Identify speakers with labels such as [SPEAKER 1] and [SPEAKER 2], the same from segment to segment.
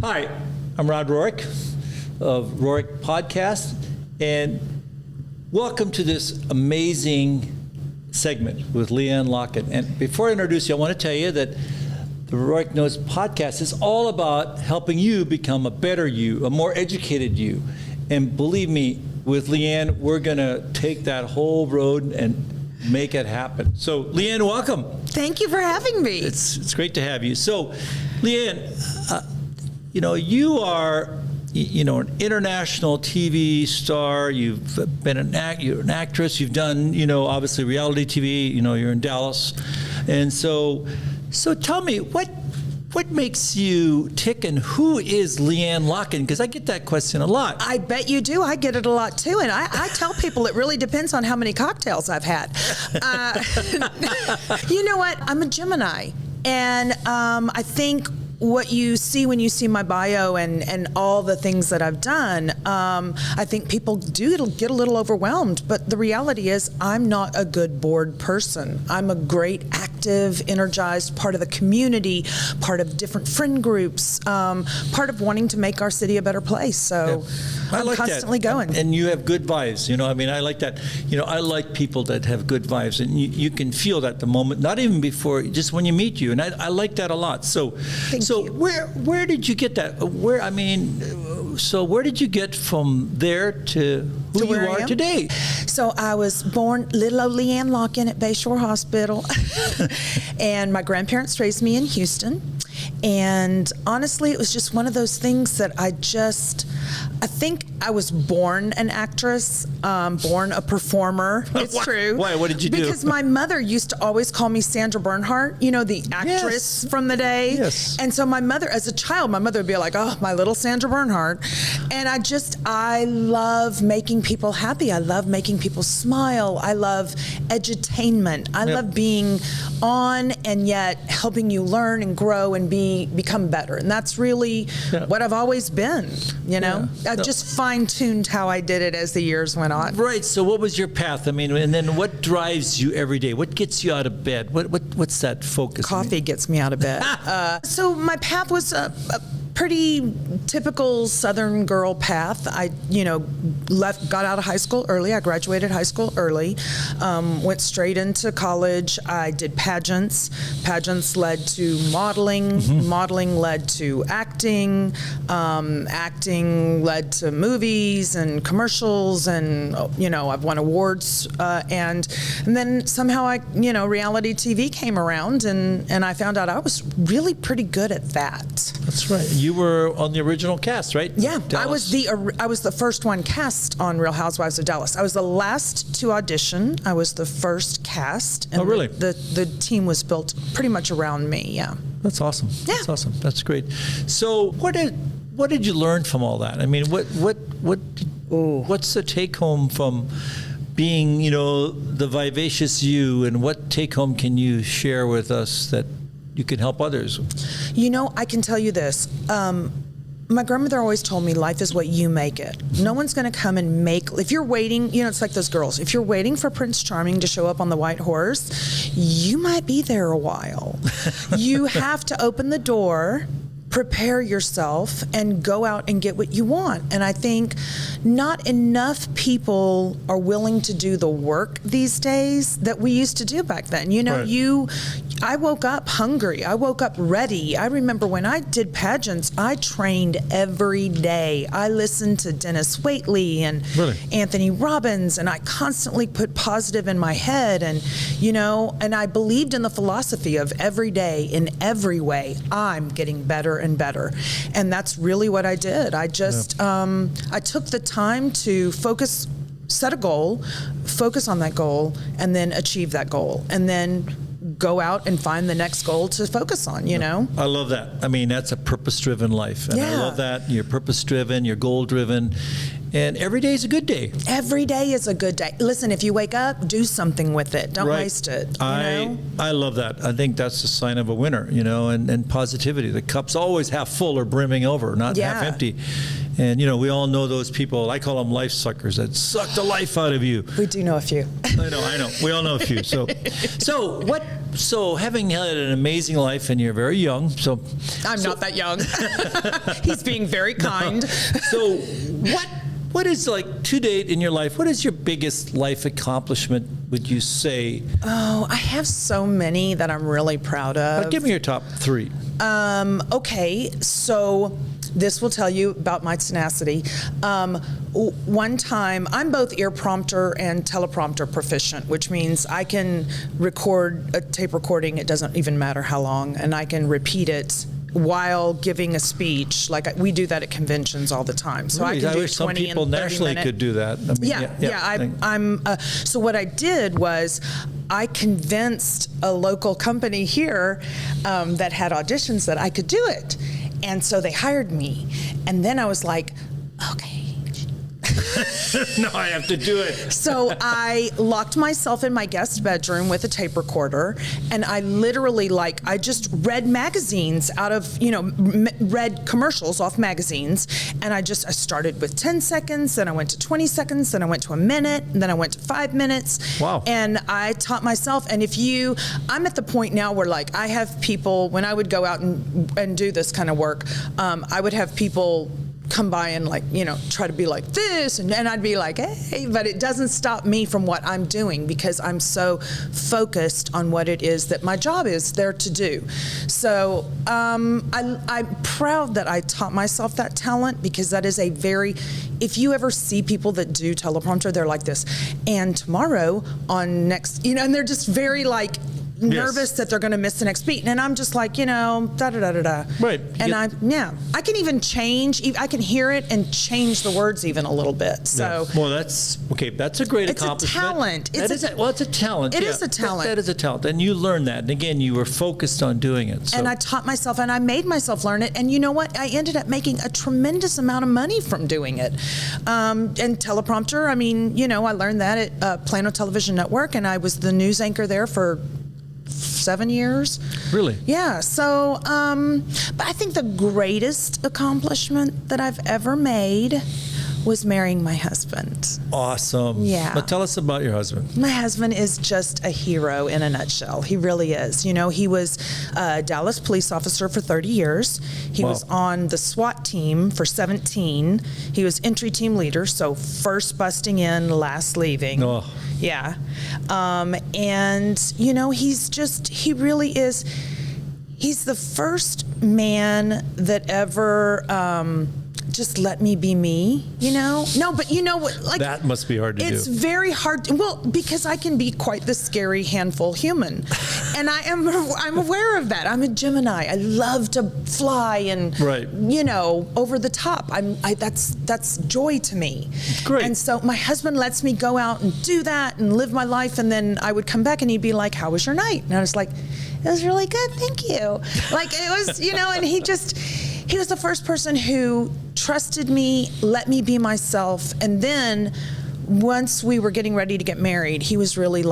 [SPEAKER 1] Hi, I'm Rod Rohrich of Rohrich Podcast, and welcome to this amazing segment with LeeAnne Locken. And before I introduce you, I want to tell you that the Rohrich Knose podcast is all about helping you become a better you, a more educated you. And believe me, with LeeAnne, we're going to take that whole road and make it happen. So, LeeAnne, welcome.
[SPEAKER 2] Thank you for having me.
[SPEAKER 1] It's great to have you. So, LeeAnne, you are, an international TV star. You've been you're an actress. You've done, obviously reality TV. You're in Dallas, and so tell me what makes you tick, and who is LeeAnne Locken? Because I get that question a lot.
[SPEAKER 2] I bet you do. I get it a lot too, and I tell people it really depends on how many cocktails I've had. You know what? I'm a Gemini, and I think what you see when you see my bio and all the things that I've done, I think people do get a little overwhelmed. But the reality is I'm not a good bored person. I'm a great, active, energized part of the community, part of different friend groups, part of wanting to make our city a better place. So
[SPEAKER 1] yeah.
[SPEAKER 2] I'm constantly going.
[SPEAKER 1] And you have good vibes. I like that. I like people that have good vibes. And you can feel that the moment, not even before, just when you meet you. And I like that a lot. So where did you get that? Where did you get from there to who you are today?
[SPEAKER 2] So I was born little old LeeAnne Locken at Bayshore Hospital, and my grandparents raised me in Houston. And honestly, it was just one of those things that I think I was born an actress, born a performer. It's true.
[SPEAKER 1] Why? What did you do?
[SPEAKER 2] Because my mother used to always call me Sandra Bernhardt, the actress from the day.
[SPEAKER 1] Yes.
[SPEAKER 2] And so my mother, as a child, my mother would be like, oh, my little Sandra Bernhardt. And I love making people happy. I love making people smile. I love edutainment. I love being on and yet helping you learn and grow and become better. And that's really what I've always been, I've just fine-tuned how I did it as the years went on.
[SPEAKER 1] Right. So what was your path? And then what drives you every day? What gets you out of bed? What's that focus?
[SPEAKER 2] Coffee gets me out of bed. So my path was a pretty typical Southern girl path. I, got out of high school early. I graduated high school early, went straight into college. I did pageants. Pageants led to modeling. Mm-hmm. Modeling led to acting. Acting led to movies and commercials, and I've won awards. And then somehow reality TV came around, and I found out I was really pretty good at that.
[SPEAKER 1] That's right. You were on the original cast, right?
[SPEAKER 2] Yeah,
[SPEAKER 1] Dallas.
[SPEAKER 2] I was the first one cast on Real Housewives of Dallas. I was the last to audition. I was the first cast. And
[SPEAKER 1] really?
[SPEAKER 2] The team was built pretty much around me. Yeah.
[SPEAKER 1] That's awesome.
[SPEAKER 2] Yeah.
[SPEAKER 1] That's awesome. That's great. So what did you learn from all that? I mean, what's the take home from being, the vivacious you, and what take home can you share with us that you can help others?
[SPEAKER 2] I can tell you this. My grandmother always told me life is what you make it. No one's going to come and if you're waiting, it's like those girls. If you're waiting for Prince Charming to show up on the white horse, you might be there a while. You have to open the door, prepare yourself, and go out and get what you want. And I think not enough people are willing to do the work these days that we used to do back then. Right. I woke up hungry. I woke up ready. I remember when I did pageants, I trained every day. I listened to Dennis Waitley and Anthony Robbins, and I constantly put positive in my head. And, and I believed in the philosophy of every day, in every way, I'm getting better and better. And that's really what I did. I just, I took the time to set a goal, focus on that goal, and then achieve that goal. And then go out and find the next goal to focus on,
[SPEAKER 1] I love that. I mean, that's a purpose-driven life. And I love that. You're purpose-driven, you're goal-driven, and every day is a good day.
[SPEAKER 2] Every day is a good day. Listen, if you wake up, do something with it. Don't waste it.
[SPEAKER 1] I love that. I think that's a sign of a winner, and positivity. The cup's always half full or brimming over, not half empty. And, we all know those people, I call them life suckers, that suck the life out of you.
[SPEAKER 2] We do know a few.
[SPEAKER 1] I know. We all know a few. So having had an amazing life, and you're very young,
[SPEAKER 2] I'm not that young. He's being very kind.
[SPEAKER 1] So what is, like, to date in your life, what is your biggest life accomplishment, would you say?
[SPEAKER 2] Oh, I have so many that I'm really proud of.
[SPEAKER 1] Give me your top 3.
[SPEAKER 2] Okay, so this will tell you about my tenacity. One time, I'm both ear prompter and teleprompter proficient, which means I can record a tape recording, it doesn't even matter how long, and I can repeat it while giving a speech. Like, we do that at conventions all the time. So
[SPEAKER 1] Really?
[SPEAKER 2] I can do
[SPEAKER 1] wish some
[SPEAKER 2] 20
[SPEAKER 1] people
[SPEAKER 2] and 30
[SPEAKER 1] nationally
[SPEAKER 2] minute.
[SPEAKER 1] could do that. I mean,
[SPEAKER 2] So what I did was I convinced a local company here that had auditions that I could do it. And so they hired me. And then I was like, okay.
[SPEAKER 1] No, I have to do it.
[SPEAKER 2] So I locked myself in my guest bedroom with a tape recorder, and I literally, I just read magazines out of, read commercials off magazines, and I started with 10 seconds, then I went to 20 seconds, then I went to a minute, and then I went to 5 minutes.
[SPEAKER 1] Wow.
[SPEAKER 2] And I taught myself, and I'm at the point now where, I have people, when I would go out and do this kind of work, I would have people come by and try to be like this, and I'd be like, hey, but it doesn't stop me from what I'm doing because I'm so focused on what it is that my job is there to do. So I'm proud that I taught myself that talent, because that is if you ever see people that do teleprompter, they're like this, and tomorrow on next, and they're just very nervous that they're going to miss the next beat, and I'm just like, da da da da da.
[SPEAKER 1] Right.
[SPEAKER 2] And I can even change. I can hear it and change the words even a little bit. So
[SPEAKER 1] well, that's okay. That's a great accomplishment.
[SPEAKER 2] It's a talent.
[SPEAKER 1] It's a talent.
[SPEAKER 2] It is a talent.
[SPEAKER 1] That is a talent, and you learn that. And again, you were focused on doing it. So.
[SPEAKER 2] And I taught myself, and I made myself learn it. And you know what? I ended up making a tremendous amount of money from doing it. And teleprompter. I mean, I learned that at Plano Television Network, and I was the news anchor there for 7 years.
[SPEAKER 1] Really?
[SPEAKER 2] Yeah. So, but I think the greatest accomplishment that I've ever made was marrying my husband.
[SPEAKER 1] Awesome.
[SPEAKER 2] Yeah.
[SPEAKER 1] But tell us about your husband.
[SPEAKER 2] My husband is just a hero in a nutshell. He really is. He was a Dallas police officer for 30 years. He was on the SWAT team for 17. He was entry team leader, so first busting in, last leaving.
[SPEAKER 1] Oh.
[SPEAKER 2] Yeah. And, he really is, he's the first man that ever just let me be me, No, but you know what?
[SPEAKER 1] That must be hard to do.
[SPEAKER 2] It's very hard. Well, because I can be quite the scary handful human. And I'm aware of that. I'm a Gemini. I love to fly and,
[SPEAKER 1] right.
[SPEAKER 2] Over the top. That's joy to me.
[SPEAKER 1] Great.
[SPEAKER 2] And so my husband lets me go out and do that and live my life. And then I would come back and he'd be like, how was your night? And I was like, it was really good. Thank you. It was, and he was the first person who trusted me, let me be myself. And then once we were getting ready to get married, he was really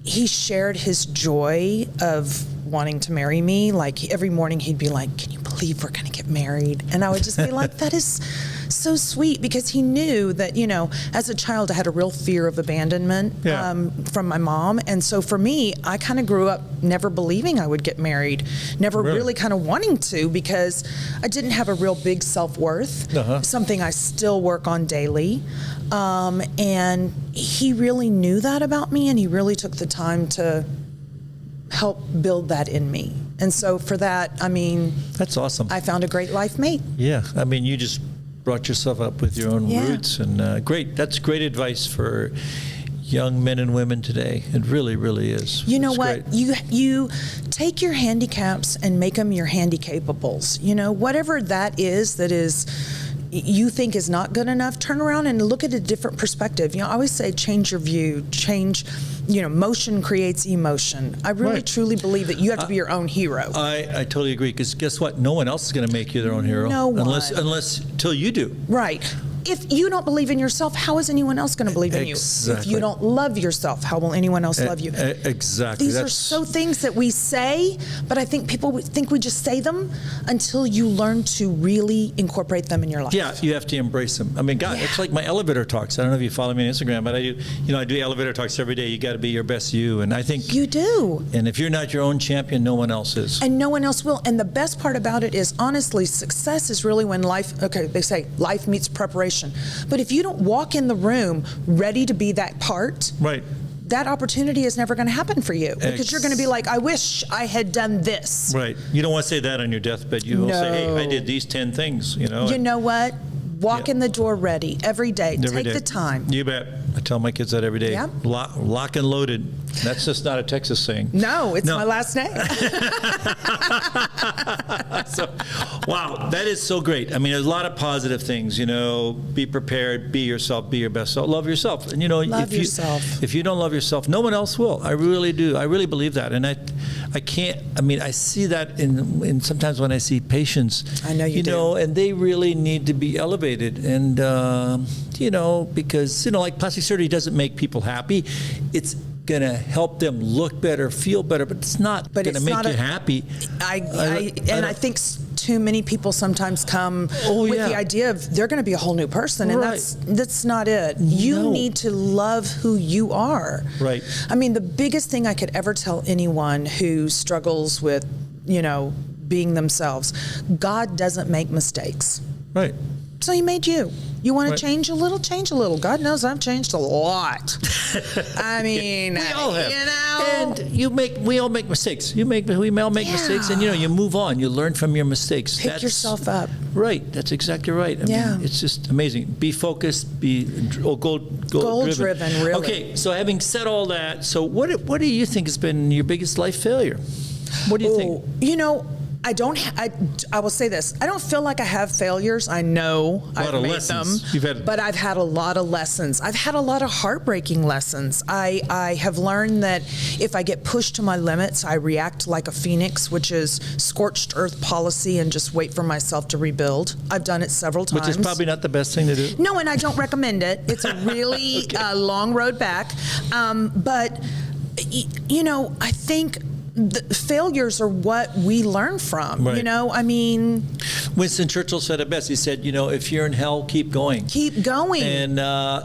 [SPEAKER 2] he shared his joy of wanting to marry me. Every morning he'd be like, can you believe we're going to get married? And I would just be like, that is so sweet, because he knew that, as a child, I had a real fear of abandonment from my mom. And so for me, I kind of grew up never believing I would get married, never really kind of wanting to, because I didn't have a real big self-worth, something I still work on daily. And he really knew that about me, and he really took the time to help build that in me. And so for that,
[SPEAKER 1] that's awesome.
[SPEAKER 2] I found a great life mate.
[SPEAKER 1] Yeah. You just brought yourself up with your own roots, and great. That's great advice for young men and women today. It really, really is.
[SPEAKER 2] You know
[SPEAKER 1] It's
[SPEAKER 2] what?
[SPEAKER 1] great.
[SPEAKER 2] You take your handicaps and make them your handicapables. Whatever that is you think is not good enough, turn around and look at a different perspective. I always say change your view, motion creates emotion. I really truly believe that you have to be your own hero.
[SPEAKER 1] I totally agree, because guess what? No one else is going to make you their own hero.
[SPEAKER 2] No one.
[SPEAKER 1] Unless till you do.
[SPEAKER 2] Right. if you don't believe in yourself, how is anyone else going to believe in you? If you don't love yourself, how will anyone else love you?
[SPEAKER 1] Exactly.
[SPEAKER 2] These are so things that we say, but I think people think we just say them until you learn to really incorporate them in your life.
[SPEAKER 1] Yeah, you have to embrace them. I mean, God, it's like my elevator talks. I don't know if you follow me on Instagram, but I do elevator talks every day. You got to be your best you, and I think
[SPEAKER 2] you do.
[SPEAKER 1] And if you're not your own champion, no one else is.
[SPEAKER 2] And no one else will. And the best part about it is, honestly, success is really when life. Okay, they say life meets preparation, but if you don't walk in the room ready to be that part,
[SPEAKER 1] right,
[SPEAKER 2] that opportunity is never going to happen for you, because you're going to be like, I wish I had done this.
[SPEAKER 1] Right. You don't want to say that on your deathbed. You will say, hey, I did these 10 things, you know.
[SPEAKER 2] You know what? Walk in the door ready every day. Take the time.
[SPEAKER 1] You bet. I tell my kids that every day.
[SPEAKER 2] Yeah.
[SPEAKER 1] Lock and loaded. That's just not a Texas saying.
[SPEAKER 2] No, it's my last name.
[SPEAKER 1] So, wow, that is so great. I mean, there's a lot of positive things, you know. Be prepared, be yourself, be your best self. Love yourself. And, you know, if you don't love yourself, no one else will. I really do. I really believe that. And I can't, I mean, I see that in sometimes when I see patients.
[SPEAKER 2] I know you do.
[SPEAKER 1] know, and they really need to be elevated. And, you know, because, you know, like plastic surgery doesn't make people happy. It's going to help them look better, feel better, but it's not going to make you happy.
[SPEAKER 2] I think too many people sometimes come with the idea of they're going to be a whole new person, and that's not it. You need to love who you are.
[SPEAKER 1] Right.
[SPEAKER 2] I mean, the biggest thing I could ever tell anyone who struggles with, you know, being themselves, God doesn't make mistakes.
[SPEAKER 1] Right.
[SPEAKER 2] So he made you. You want to change a little? Change a little. God knows I've changed a lot. I mean,
[SPEAKER 1] we all have.
[SPEAKER 2] You know.
[SPEAKER 1] And we all make mistakes. We all make mistakes, and you know, you move on. You learn from your mistakes.
[SPEAKER 2] Pick yourself up.
[SPEAKER 1] Right. That's exactly right. I mean, it's just amazing. Be focused. Be goal driven.
[SPEAKER 2] Really.
[SPEAKER 1] Okay. So having said all that, so what do you think has been your biggest life failure? What do you think?
[SPEAKER 2] You know, I will say this. I don't feel like I have failures. I know I've made them, but I've had a lot of lessons. I've had a lot of heartbreaking lessons. I have learned that if I get pushed to my limits, I react like a phoenix, which is scorched earth policy, and just wait for myself to rebuild. I've done it several times.
[SPEAKER 1] Which is probably not the best thing to do.
[SPEAKER 2] No, and I don't recommend it. It's a really long road back. But, you know, I think the failures are what we learn from.
[SPEAKER 1] Right.
[SPEAKER 2] You know, I mean,
[SPEAKER 1] Winston Churchill said it best. He said, you know, if you're in hell, keep going.
[SPEAKER 2] Keep going.
[SPEAKER 1] And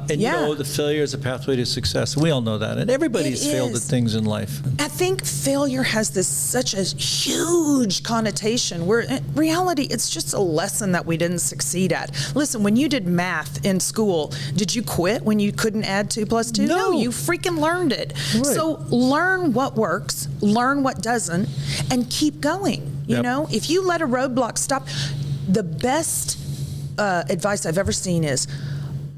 [SPEAKER 1] you know, the failure is a pathway to success. We all know that. And everybody's failed at things in life.
[SPEAKER 2] I think failure has such a huge connotation, where in reality, it's just a lesson that we didn't succeed at. Listen, when you did math in school, did you quit when you couldn't add 2 + 2? No, you freaking learned it. Right. So learn what works, learn what doesn't, and keep going. You know, if you let a roadblock stop, the best advice I've ever seen is,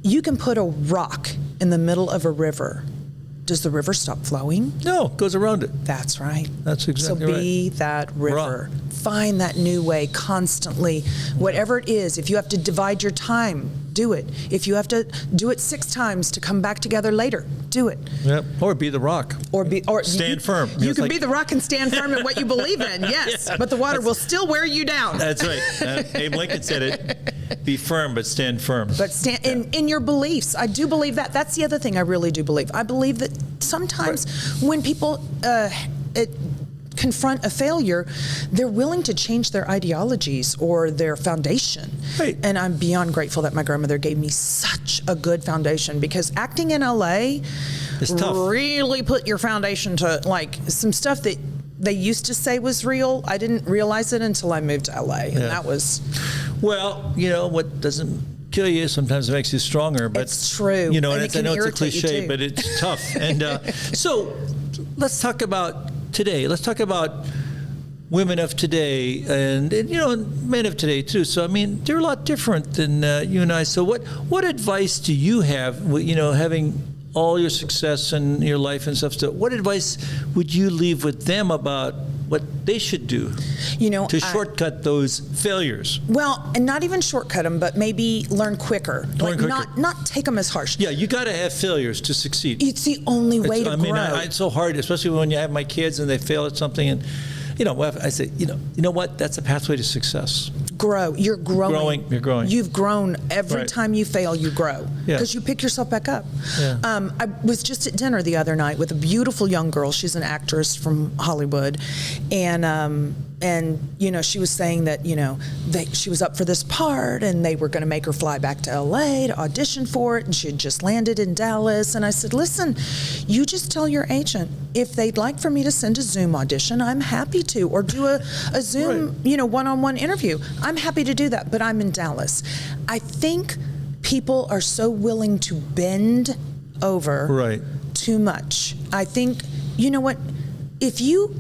[SPEAKER 2] you can put a rock in the middle of a river. Does the river stop flowing?
[SPEAKER 1] No, it goes around it.
[SPEAKER 2] That's right.
[SPEAKER 1] That's exactly right.
[SPEAKER 2] So be that river. Find that new way constantly. Whatever it is, if you have to divide your time, do it. If you have to do it 6 times to come back together later, do it.
[SPEAKER 1] Yep. Or be the rock.
[SPEAKER 2] Or
[SPEAKER 1] stand firm.
[SPEAKER 2] You can be the rock and stand firm in what you believe in, yes. But the water will still wear you down.
[SPEAKER 1] That's right. Abe Lincoln said it. Be firm, but stand firm.
[SPEAKER 2] But stand in your beliefs. I do believe that. That's the other thing I really do believe. I believe that sometimes when people confront a failure, they're willing to change their ideologies or their foundation.
[SPEAKER 1] Right.
[SPEAKER 2] And I'm beyond grateful that my grandmother gave me such a good foundation, because acting in LA really put your foundation to, like, some stuff that they used to say was real. I didn't realize it until I moved to LA. And that was...
[SPEAKER 1] Well, you know, what doesn't kill you sometimes makes you stronger. But
[SPEAKER 2] it's true.
[SPEAKER 1] You know,
[SPEAKER 2] and
[SPEAKER 1] I know it's a cliche, but it's tough. And so let's talk about today. Let's talk about women of today, and you know, men of today too. So I mean, they're a lot different than you and I. So what advice do you have? You know, having all your success in your life and stuff. So what advice would you leave with them about what they should do, you know, to shortcut those failures?
[SPEAKER 2] Well, and not even shortcut them, but maybe learn quicker. Not take them as harsh.
[SPEAKER 1] Yeah, you got to have failures to succeed.
[SPEAKER 2] It's the only way to grow.
[SPEAKER 1] It's so hard, especially when you have my kids and they fail at something, and you know, I say, you know what? That's a pathway to success.
[SPEAKER 2] grow. You're growing.
[SPEAKER 1] You're growing.
[SPEAKER 2] You've grown. Every
[SPEAKER 1] Right.
[SPEAKER 2] time you fail, you grow.
[SPEAKER 1] Yeah.
[SPEAKER 2] Because you pick yourself back up.
[SPEAKER 1] Yeah.
[SPEAKER 2] I was just at dinner the other night with a beautiful young girl. She's an actress from Hollywood. And you know, she was saying that, you know, she was up for this part and they were going to make her fly back to LA to audition for it, and she had just landed in Dallas. And I said, listen, you just tell your agent if they'd like for me to send a Zoom audition, I'm happy to, or do a Zoom,
[SPEAKER 1] Right.
[SPEAKER 2] you know, one-on-one interview. I'm happy to do that, but I'm in Dallas. I think people are so willing to bend over
[SPEAKER 1] Right.
[SPEAKER 2] too much. I think, you know what, if you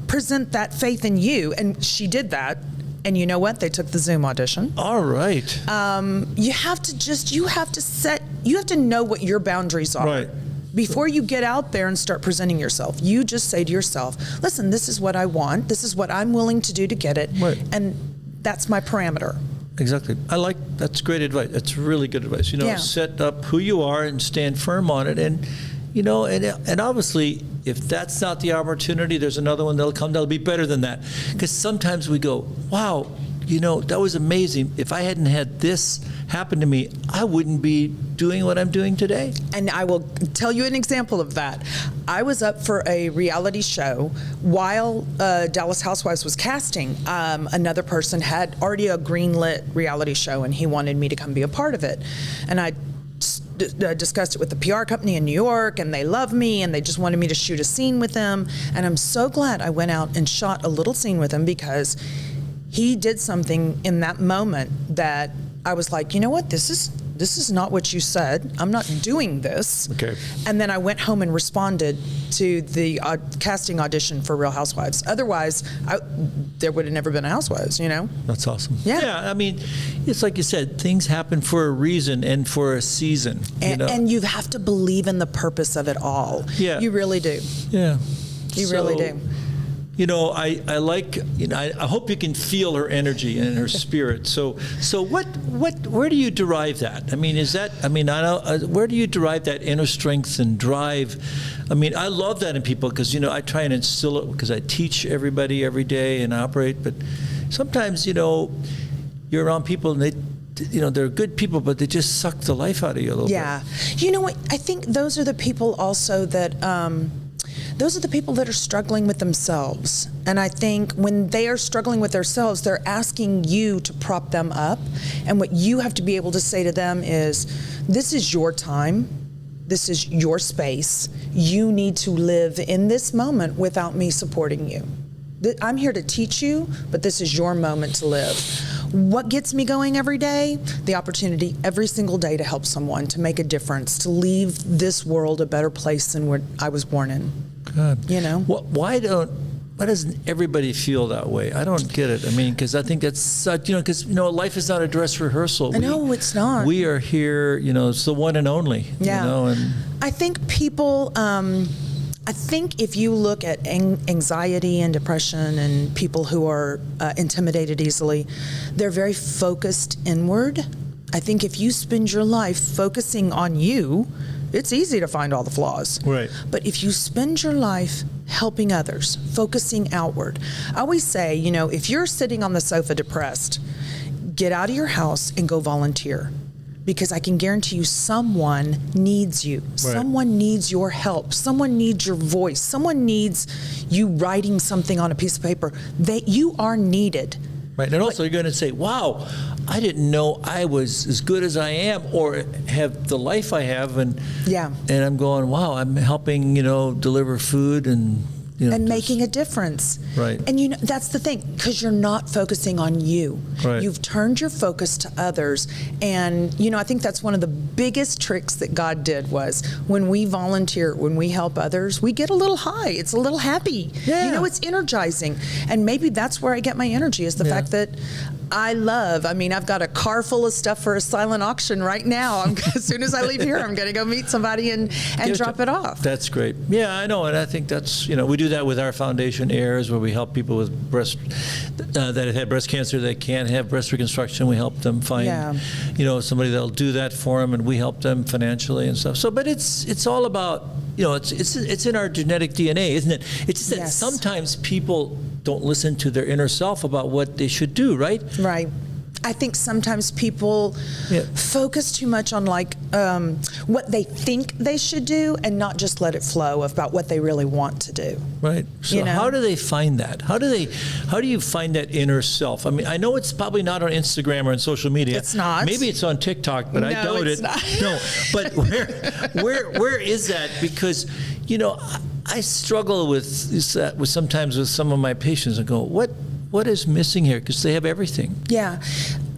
[SPEAKER 2] present that faith in you, and she did that, and you know what, they took the Zoom audition.
[SPEAKER 1] All right.
[SPEAKER 2] You have to know what your boundaries are.
[SPEAKER 1] Right.
[SPEAKER 2] Before you get out there and start presenting yourself, you just say to yourself, listen, this is what I want. This is what I'm willing to do to get it.
[SPEAKER 1] Right.
[SPEAKER 2] And that's my parameter.
[SPEAKER 1] Exactly. That's great advice. That's really good advice. You know,
[SPEAKER 2] Yeah.
[SPEAKER 1] set up who you are and stand firm on it. And, you know, and obviously, if that's not the opportunity, there's another one that'll come that'll be better than that. Because sometimes we go, wow, you know, that was amazing. If I hadn't had this happen to me, I wouldn't be doing what I'm doing today.
[SPEAKER 2] And I will tell you an example of that. I was up for a reality show while Dallas Housewives was casting. Another person had already a greenlit reality show, and he wanted me to come be a part of it. And I discussed it with the PR company in New York, and they love me, and they just wanted me to shoot a scene with them. And I'm so glad I went out and shot a little scene with him, because he did something in that moment that I was like, you know what, this is not what you said. I'm not doing this.
[SPEAKER 1] Okay.
[SPEAKER 2] And then I went home and responded to the casting audition for Real Housewives. Otherwise, there would have never been a Housewives, you know?
[SPEAKER 1] That's awesome.
[SPEAKER 2] Yeah.
[SPEAKER 1] Yeah, I mean, it's like you said, things happen for a reason and for a season.
[SPEAKER 2] And you have to believe in the purpose of it all.
[SPEAKER 1] Yeah.
[SPEAKER 2] You really do.
[SPEAKER 1] Yeah.
[SPEAKER 2] You really do.
[SPEAKER 1] You know, I like, you know, I hope you can feel her energy and her spirit. So where do you derive that? I mean, where do you derive that inner strength and drive? I mean, I love that in people, because, you know, I try and instill it because I teach everybody every day and operate. But sometimes, you know, you're around people and they're good people, but they just suck the life out of you a little bit.
[SPEAKER 2] Yeah. You know what? I think those are the people also that, those are the people that are struggling with themselves. And I think when they are struggling with themselves, they're asking you to prop them up. And what you have to be able to say to them is, this is your time. This is your space. You need to live in this moment without me supporting you. I'm here to teach you, but this is your moment to live. What gets me going every day? The opportunity every single day to help someone, to make a difference, to leave this world a better place than where I was born in.
[SPEAKER 1] God.
[SPEAKER 2] You know?
[SPEAKER 1] Why doesn't everybody feel that way? I don't get it. I mean, because I think that's such, you know, because, you know, life is not a dress rehearsal.
[SPEAKER 2] No, it's not.
[SPEAKER 1] We are here, you know, it's the one and only.
[SPEAKER 2] Yeah.
[SPEAKER 1] You know, and
[SPEAKER 2] I think people, I think if you look at anxiety and depression and people who are intimidated easily, they're very focused inward. I think if you spend your life focusing on you, it's easy to find all the flaws.
[SPEAKER 1] Right.
[SPEAKER 2] But if you spend your life helping others, focusing outward, I always say, you know, if you're sitting on the sofa depressed, get out of your house and go volunteer. Because I can guarantee you someone needs you. Right. Someone needs your help. Someone needs your voice. Someone needs you writing something on a piece of paper. You are needed.
[SPEAKER 1] Right. And also you're going to say, wow, I didn't know I was as good as I am or have the life I have. And I'm going, wow, I'm helping, you know, deliver food and, you know,
[SPEAKER 2] and making a difference.
[SPEAKER 1] Right.
[SPEAKER 2] And, you know, that's the thing, because you're not focusing on you.
[SPEAKER 1] Right.
[SPEAKER 2] You've turned your focus to others. And, you know, I think that's one of the biggest tricks that God did was when we volunteer, when we help others, we get a little high. It's a little happy.
[SPEAKER 1] Yeah.
[SPEAKER 2] You know, it's energizing. And maybe that's where I get my energy, is the fact that I've got a car full of stuff for a silent auction right now. As soon as I leave here, I'm going to go meet somebody and drop it off.
[SPEAKER 1] That's great. Yeah, I know. And I think that's, you know, we do that with our foundation, AIRS, where we help people with that have had breast cancer that can't have breast reconstruction. We help them find, you know, somebody that'll do that for them, and we help them financially and stuff. So, but it's all about, you know, it's in our genetic DNA, isn't it? It's just that sometimes people don't listen to their inner self about what they should do, right?
[SPEAKER 2] Right. I think sometimes people focus too much on like what they think they should do and not just let it flow about what they really want to do.
[SPEAKER 1] Right. So how do they find that? How do you find that inner self? I mean, I know it's probably not on Instagram or on social media.
[SPEAKER 2] It's not.
[SPEAKER 1] Maybe it's on TikTok, but I doubt it.
[SPEAKER 2] Not.
[SPEAKER 1] No, but where is that? Because, I struggle with sometimes with some of my patients and go, what is missing here? Because they have everything.
[SPEAKER 2] Yeah.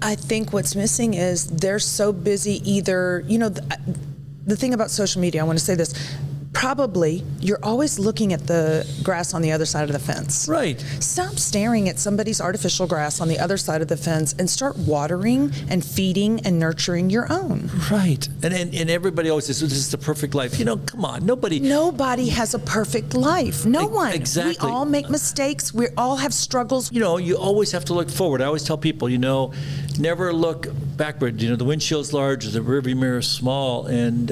[SPEAKER 2] I think what's missing is they're so busy either, the thing about social media, I want to say this, probably you're always looking at the grass on the other side of the fence.
[SPEAKER 1] Right.
[SPEAKER 2] Stop staring at somebody's artificial grass on the other side of the fence and start watering and feeding and nurturing your own.
[SPEAKER 1] Right. And everybody always says, this is the perfect life. Come on, nobody
[SPEAKER 2] has a perfect life. No one.
[SPEAKER 1] Exactly.
[SPEAKER 2] We all make mistakes. We all have struggles.
[SPEAKER 1] You always have to look forward. I always tell people, never look backward. The windshield's large, the rearview mirror is small, and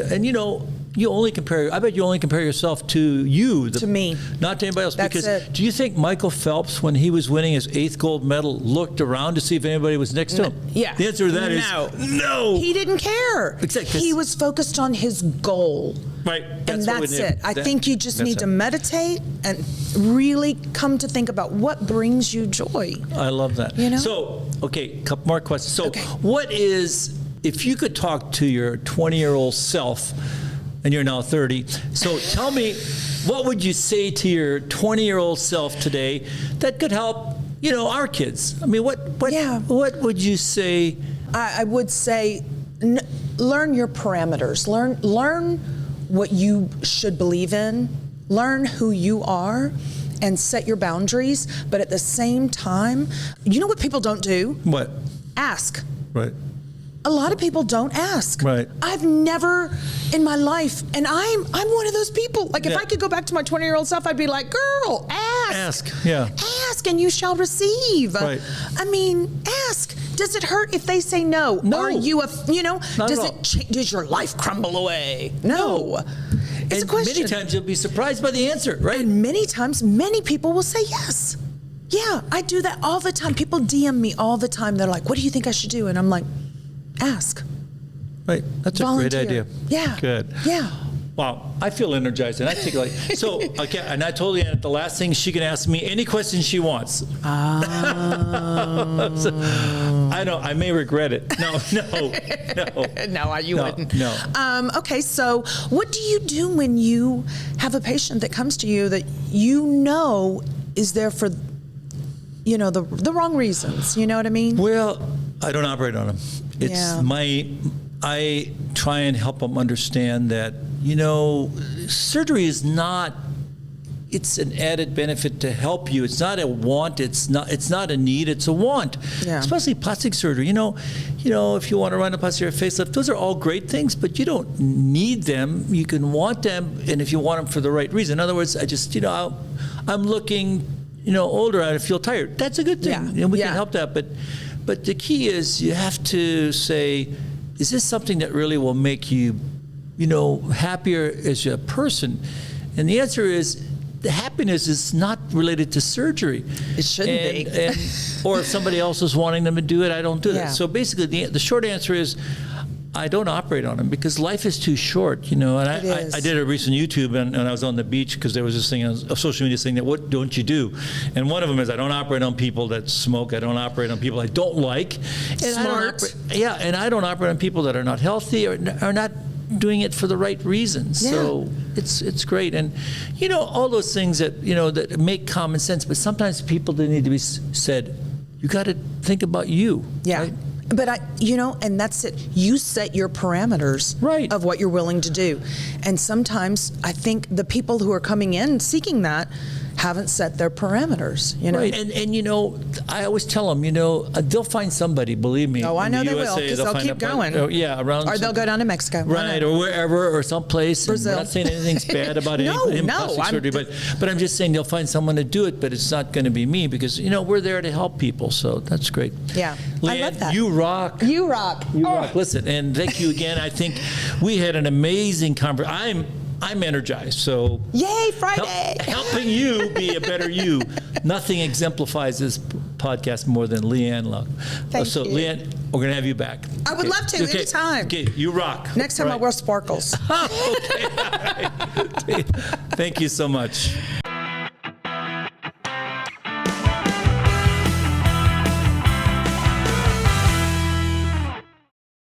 [SPEAKER 1] you only compare. I bet you only compare yourself to
[SPEAKER 2] to me,
[SPEAKER 1] not to anybody else.
[SPEAKER 2] That's
[SPEAKER 1] because
[SPEAKER 2] it.
[SPEAKER 1] Do you think Michael Phelps, when he was winning his 8th gold medal, looked around to see if anybody was next to him?
[SPEAKER 2] Yeah.
[SPEAKER 1] The answer to that is no.
[SPEAKER 2] He didn't care.
[SPEAKER 1] Exactly.
[SPEAKER 2] He was focused on his goal.
[SPEAKER 1] Right.
[SPEAKER 2] And that's it. I think you just need to meditate and really come to think about what brings you joy.
[SPEAKER 1] I love that. So, okay, a couple more questions. So, what is, if you could talk to your 20-year-old self, and you're now 30, so tell me, what would you say to your 20-year-old self today that could help, our kids? I mean, what would you say?
[SPEAKER 2] I would say, learn your parameters. Learn what you should believe in. Learn who you are, and set your boundaries. But at the same time, you know what people don't do?
[SPEAKER 1] What?
[SPEAKER 2] Ask.
[SPEAKER 1] Right.
[SPEAKER 2] A lot of people don't ask.
[SPEAKER 1] Right.
[SPEAKER 2] I've never in my life, and I'm one of those people. Like if I could go back to my 20-year-old self, I'd be like, girl, ask.
[SPEAKER 1] Ask, yeah.
[SPEAKER 2] Ask and you shall receive.
[SPEAKER 1] Right.
[SPEAKER 2] I mean, ask. Does it hurt if they say no?
[SPEAKER 1] No.
[SPEAKER 2] Are you does your life crumble away? No. It's a question.
[SPEAKER 1] Many times you'll be surprised by the answer, right?
[SPEAKER 2] And many times, many people will say yes. Yeah, I do that all the time. People DM me all the time. They're like, what do you think I should do? And I'm like, ask.
[SPEAKER 1] Right. That's
[SPEAKER 2] Volunteer.
[SPEAKER 1] a great idea.
[SPEAKER 2] Yeah.
[SPEAKER 1] Good.
[SPEAKER 2] Yeah.
[SPEAKER 1] Wow. I feel energized. And I think so, okay, and I told LeeAnne, the last thing, she can ask me any question she wants. I may regret it. No.
[SPEAKER 2] No, you wouldn't.
[SPEAKER 1] No.
[SPEAKER 2] Okay, so what do you do when you have a patient that comes to you that is there for, the wrong reasons? You know what I mean?
[SPEAKER 1] Well, I don't operate on them. I try and help them understand that, surgery is not, it's an added benefit to help you. It's not a want. It's not a need. It's a want. Yeah. Especially plastic surgery. If you want to rhinoplasty or facelift, those are all great things, but you don't need them. You can want them, and if you want them for the right reason. In other words, I'm looking, older. I feel tired. That's a good thing, and we can help that. But the key is you have to say, is this something that really will make you, happier as a person? And the answer is, the happiness is not related to surgery.
[SPEAKER 2] It shouldn't be.
[SPEAKER 1] Or if somebody else is wanting them to do it, I don't do that. So basically, the short answer is, I don't operate on them because life is too short, And I did a recent YouTube, and I was on the beach because there was this thing, a social media thing that, what don't you do? And one of them is, I don't operate on people that smoke. I don't operate on people I don't like. And
[SPEAKER 2] Smart.
[SPEAKER 1] And I don't operate on people that are not healthy or are not doing it for the right reasons.
[SPEAKER 2] Yeah.
[SPEAKER 1] So it's great. And, all those things that, that make common sense, but sometimes people, they need to be said, you got to think about you.
[SPEAKER 2] Yeah.
[SPEAKER 1] Right?
[SPEAKER 2] But and that's it. You set your parameters of what you're willing to do. And sometimes I think the people who are coming in seeking that haven't set their parameters,
[SPEAKER 1] Right, and I always tell them, they'll find somebody, believe me.
[SPEAKER 2] Oh, I know they will,
[SPEAKER 1] USA,
[SPEAKER 2] because they'll keep going.
[SPEAKER 1] Around.
[SPEAKER 2] Or they'll go down to Mexico.
[SPEAKER 1] Right, or wherever, or someplace.
[SPEAKER 2] Brazil.
[SPEAKER 1] We're not saying anything's bad about plastic surgery, but I'm just saying they'll find someone to do it, but it's not going to be me because, we're there to help people, so that's great.
[SPEAKER 2] Yeah,
[SPEAKER 1] LeeAnne,
[SPEAKER 2] I love that.
[SPEAKER 1] You rock.
[SPEAKER 2] You rock.
[SPEAKER 1] You rock. Listen, and thank you again. I think we had an amazing conversation. I'm energized. So
[SPEAKER 2] Yay, Friday!
[SPEAKER 1] helping you be a better you. Nothing exemplifies this podcast more than LeeAnne Locken.
[SPEAKER 2] Thank
[SPEAKER 1] so
[SPEAKER 2] you.
[SPEAKER 1] LeeAnne, we're going to have you back.
[SPEAKER 2] I would love to, anytime.
[SPEAKER 1] Okay, you rock.
[SPEAKER 2] Next time
[SPEAKER 1] Right.
[SPEAKER 2] I'll wear sparkles.
[SPEAKER 1] Okay. All right. Thank you so much.